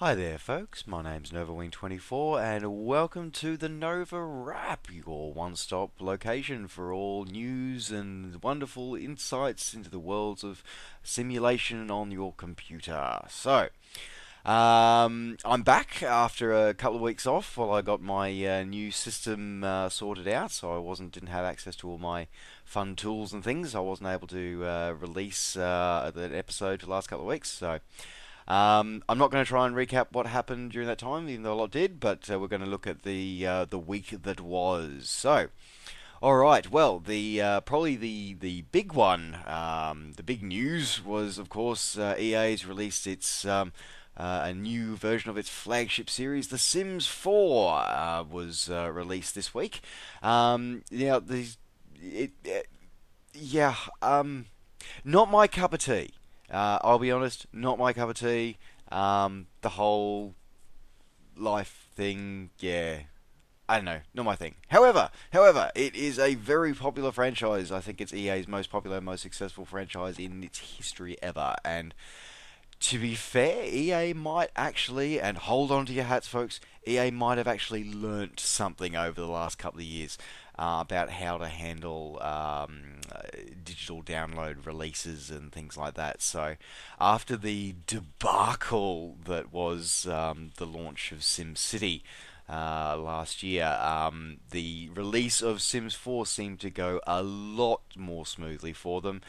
Hi there, folks. My name's NovaWing24, and welcome to the NovaWrap, your one-stop location for all news and wonderful insights into the worlds of simulation on your computer. I'm back after a couple of weeks off while I got my new system sorted out, so didn't have access to all my fun tools and things. I wasn't able to release the episode for the last couple of weeks, so. I'm not going to try and recap what happened during that time, even though a lot did, but we're going to look at the week that was. So, all right. Well, the probably the big one, the big news was, of course, EA's released its a new version of its flagship series, The Sims 4, was released this week. These yeah, not my cup of tea. I'll be honest, not my cup of tea. The whole life thing, yeah, I don't know, not my thing. However, it is a very popular franchise. I think it's EA's most popular, most successful franchise in its history ever. And to be fair, EA might actually, and hold on to your hats, folks, EA might have actually learnt something over the last couple of years about how to handle digital download releases and things like that. So, after the debacle that was the launch of SimCity last year, the release of Sims 4 seemed to go a lot more smoothly for them.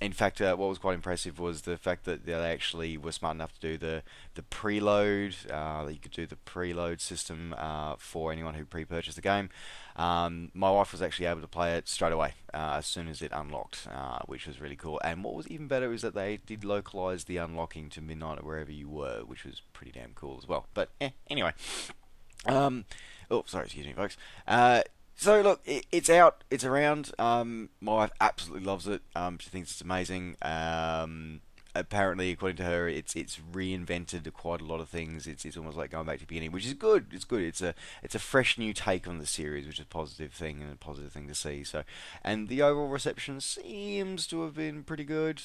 In fact, what was quite impressive was the fact that they actually were smart enough to do the preload. You could do the preload system for anyone who pre-purchased the game. My wife was actually able to play it straight away as soon as it unlocked, which was really cool. And what was even better is that they did localize the unlocking to midnight or wherever you were, which was pretty damn cool as well. But anyway. Oh, sorry, excuse me, folks. So look, it's out, it's around. My wife absolutely loves it. She thinks it's amazing. Apparently, according to her, it's reinvented quite a lot of things. It's almost like going back to the beginning, which is good. It's good. It's a fresh new take on the series, which is a positive thing and a positive thing to see. So, and the overall reception seems to have been pretty good.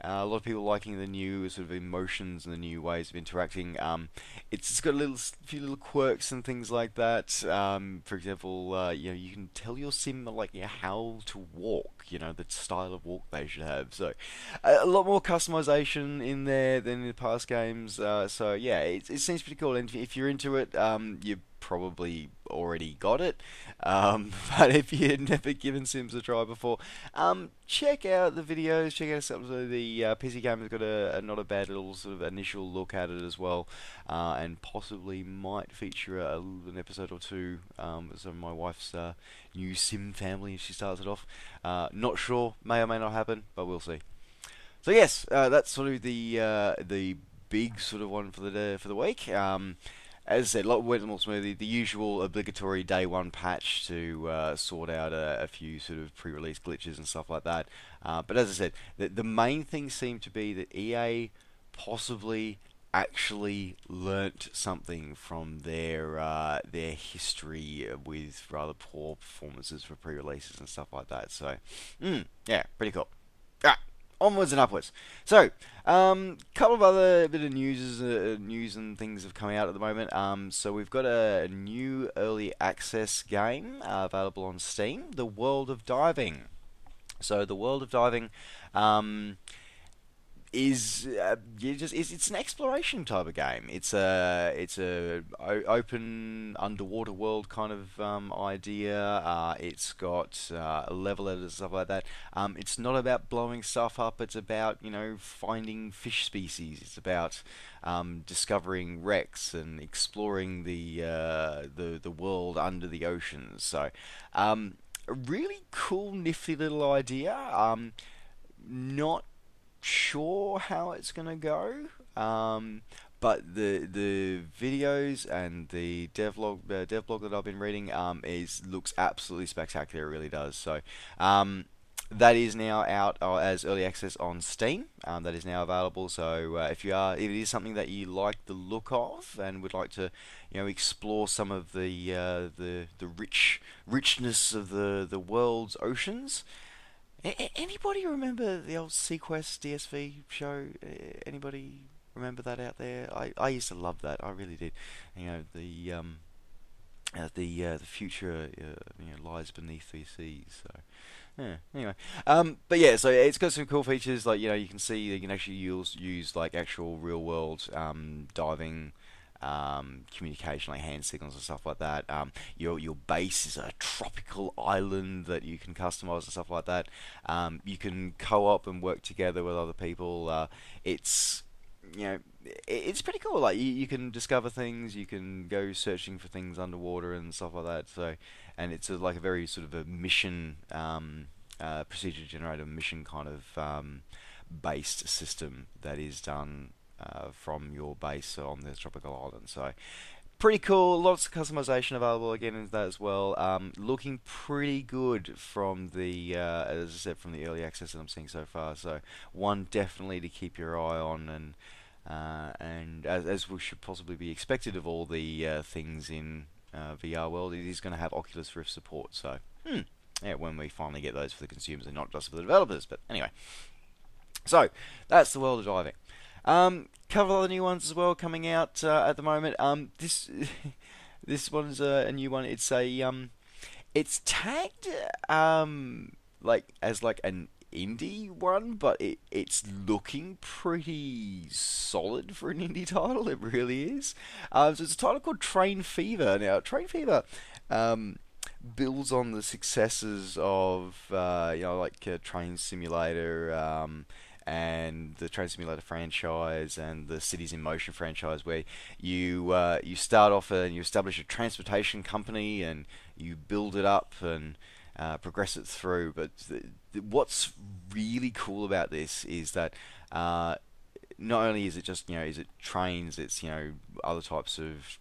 A lot of people liking the new sort of emotions and the new ways of interacting. It's got a few little quirks and things like that. For example, you can tell your sim like how to walk. The style of walk they should have. So a lot more customization in there than in the past games. So yeah, it seems pretty cool. And if you're into it, you probably already got it. But if you'd never given Sims a try before, check out the videos. Check out some of the PC Gamer's got a not a bad little sort of initial look at it as well, and possibly might feature an episode or two. Some of my wife's new Sim family if she starts it off. Not sure, may or may not happen, but we'll see. So yes, that's sort of the big sort of one for the week. As I said, a lot went more smoothly. The usual obligatory day one patch to sort out a few sort of pre-release glitches and stuff like that. But as I said, the main thing seemed to be that EA possibly actually learnt something from their history with rather poor performances for pre-releases and stuff like that. So, yeah, pretty cool. Right, onwards and upwards. So, couple of other bit of news and things have come out at the moment. So we've got a new early access game available on Steam, The World of Diving. So the World of Diving, is it's an exploration type of game. It's a open underwater world kind of idea. It's got level editors and stuff like that. It's not about blowing stuff up. It's about finding fish species. It's about discovering wrecks and exploring the world under the oceans. So a really cool, nifty little idea. Not sure how it's gonna go, but the videos and the devlog that I've been reading looks absolutely spectacular. It really does. So that is now out as early access on Steam. That is now available. So if it is something that you like the look of and would like to explore some of the richness of the world's oceans. Anybody remember the old Sequest DSV show? Anybody remember that out there? I used to love that. I really did. You know, the future lies beneath these seas. So yeah. Anyway, but yeah, so it's got some cool features like you can see you can actually use like actual real world diving. Communication like hand signals and stuff like that. Your base is a tropical island that you can customize and stuff like that. You can co-op and work together with other people. It's you know it's pretty cool. Like you can discover things, you can go searching for things underwater and stuff like that. So, and it's like a very sort of a mission, procedure generated mission kind of based system that is done from your base on this tropical island. So pretty cool. Lots of customization available again in that as well. Looking pretty good from the as I said from the early access that I'm seeing so far. So one definitely to keep your eye on and as we should possibly be expected of all the things in VR world, it is going to have Oculus Rift support. So yeah, when we finally get those for the consumers and not just for the developers. But anyway, so that's the world of diving. Couple other new ones as well coming out at the moment. This this one's a new one. It's tagged like as like an indie one, but it's looking pretty solid for an indie title. It really is. So it's a title called Train Fever. Now, Train Fever builds on the successes of like Train Simulator. And the Train Simulator franchise and the Cities in Motion franchise, where you start off and you establish a transportation company and you build it up and progress it through. But what's really cool about this is that not only is it just is it trains, it's other types of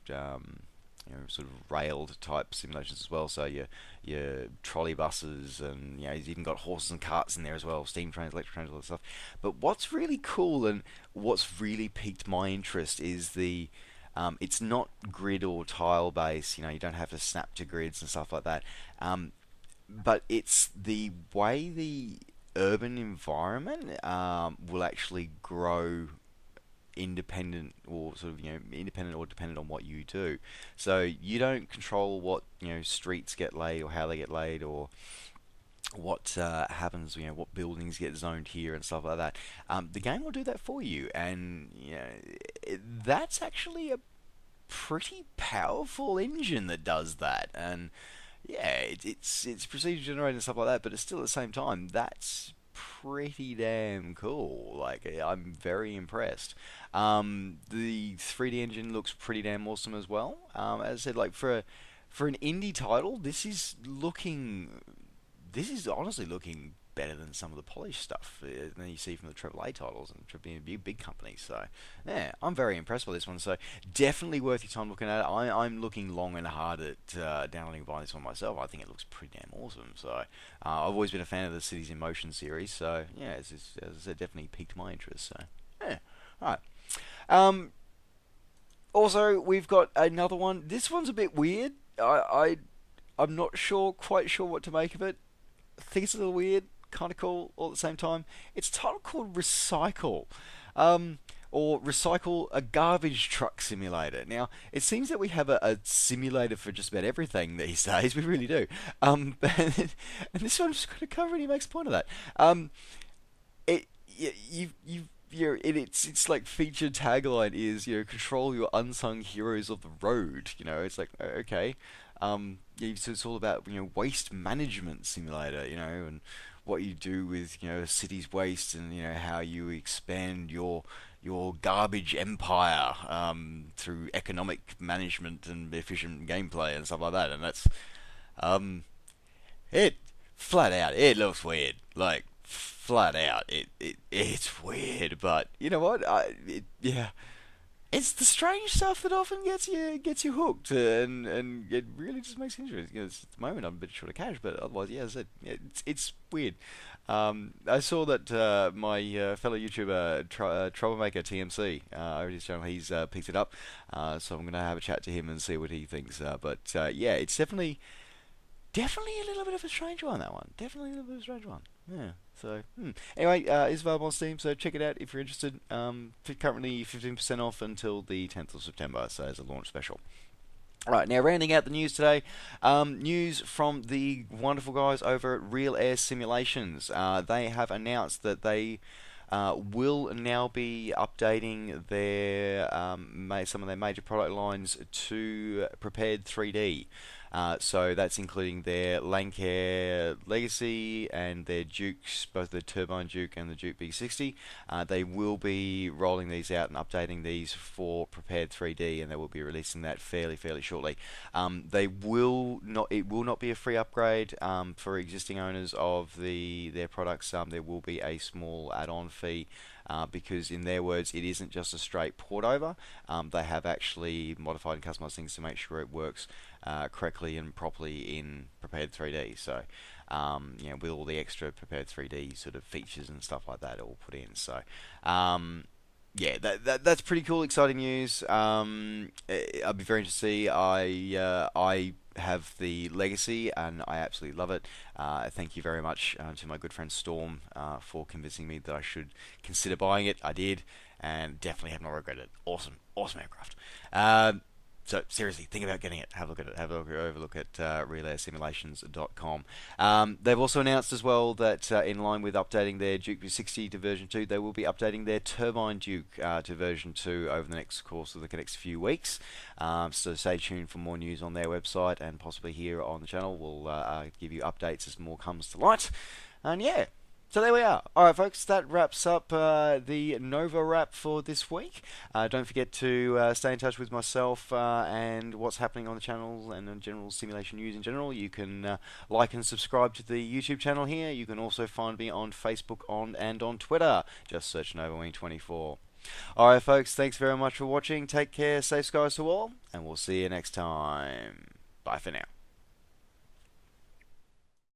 sort of railed type simulations as well. So your trolley buses, and he's even got horses and carts in there as well, steam trains, electric trains, all that stuff. But what's really cool and what's really piqued my interest is it's not grid or tile based. You don't have to snap to grids and stuff like that. But it's the way the urban environment will actually grow independent or sort of independent or dependent on what you do. So you don't control what streets get laid or how they get laid or what happens, what buildings get zoned here and stuff like that. The game will do that for you, and that's actually a pretty powerful engine that does that. And yeah, it's procedure generated and stuff like that, but it's still at the same time that's pretty damn cool. Like I'm very impressed. The 3D engine looks pretty damn awesome as well. As I said, like for an indie title, this is honestly looking better than some of the polished stuff than you see from the AAA titles and big companies. So yeah, I'm very impressed by this one. So definitely worth your time looking at it. I'm looking long and hard at downloading and buying this one myself. I think it looks pretty damn awesome. So I've always been a fan of the Cities in Motion series. So yeah, as I said, definitely piqued my interest. So yeah, all right. Also, we've got another one. This one's a bit weird. I'm not quite sure what to make of it. I think it's a little weird, kind of cool all at the same time. It's a title called Recycle, or Recycle, a garbage truck simulator. Now, it seems that we have a simulator for just about everything these days. We really do. And this one's just got a cover, and he makes a point of that. It's like featured tagline is control your unsung heroes of the road. It's like okay. Yeah, so it's all about waste management simulator, and what you do with a city's waste, and how you expand your garbage empire through economic management and efficient gameplay and stuff like that. And that's it flat out. It looks weird, like flat out. It's weird, but you know what? Yeah. It's the strange stuff that often gets you hooked, and it really just makes it interesting. At the moment, I'm a bit short of cash, but otherwise, yeah, as I said, it's weird. I saw that my fellow YouTuber Troublemaker TMC over his channel, he's picked it up, so I'm gonna have a chat to him and see what he thinks. But yeah, it's definitely a little bit of a strange one. That one, definitely a little bit of a strange one. Yeah. So anyway, it's available on Steam, so check it out if you're interested. Currently 15% off until the 10th of September, so it's a launch special. Right, now rounding out the news today, news from the wonderful guys over at Real Air Simulations. They have announced that they will now be updating their some of their major product lines to Prepared 3D. So that's including their Lancair Legacy and their Dukes, both the Turbine Duke and the Duke B60. They will be rolling these out and updating these for Prepared 3D, and they will be releasing that fairly shortly. They will not. It will not be a free upgrade for existing owners of their products. There will be a small add-on fee. Because in their words, it isn't just a straight port over. They have actually modified and customized things to make sure it works correctly and properly in Prepared 3D. So, with all the extra Prepared 3D sort of features and stuff like that all put in. So, yeah, that's pretty cool, exciting news. I'd be very interested to see. I have the Legacy and I absolutely love it. Thank you very much to my good friend Storm for convincing me that I should consider buying it. I did, and definitely have not regretted it. Awesome aircraft. So seriously, think about getting it. Have a look at it. Have a overlook at RealAirSimulations.com. They've also announced as well that in line with updating their Duke V60 to version 2, they will be updating their Turbine Duke to version 2 over the next course of the next few weeks. So stay tuned for more news on their website and possibly here on the channel. We'll give you updates as more comes to light. And yeah. So there we are. Alright folks, that wraps up the NovaWrap for this week. Don't forget to stay in touch with myself and what's happening on the channel and in general simulation news in general. You can like and subscribe to the YouTube channel here. You can also find me on Facebook and on Twitter. Just search NovaWing24. Alright folks, thanks very much for watching. Take care, safe skies to all, and we'll see you next time. Bye for now.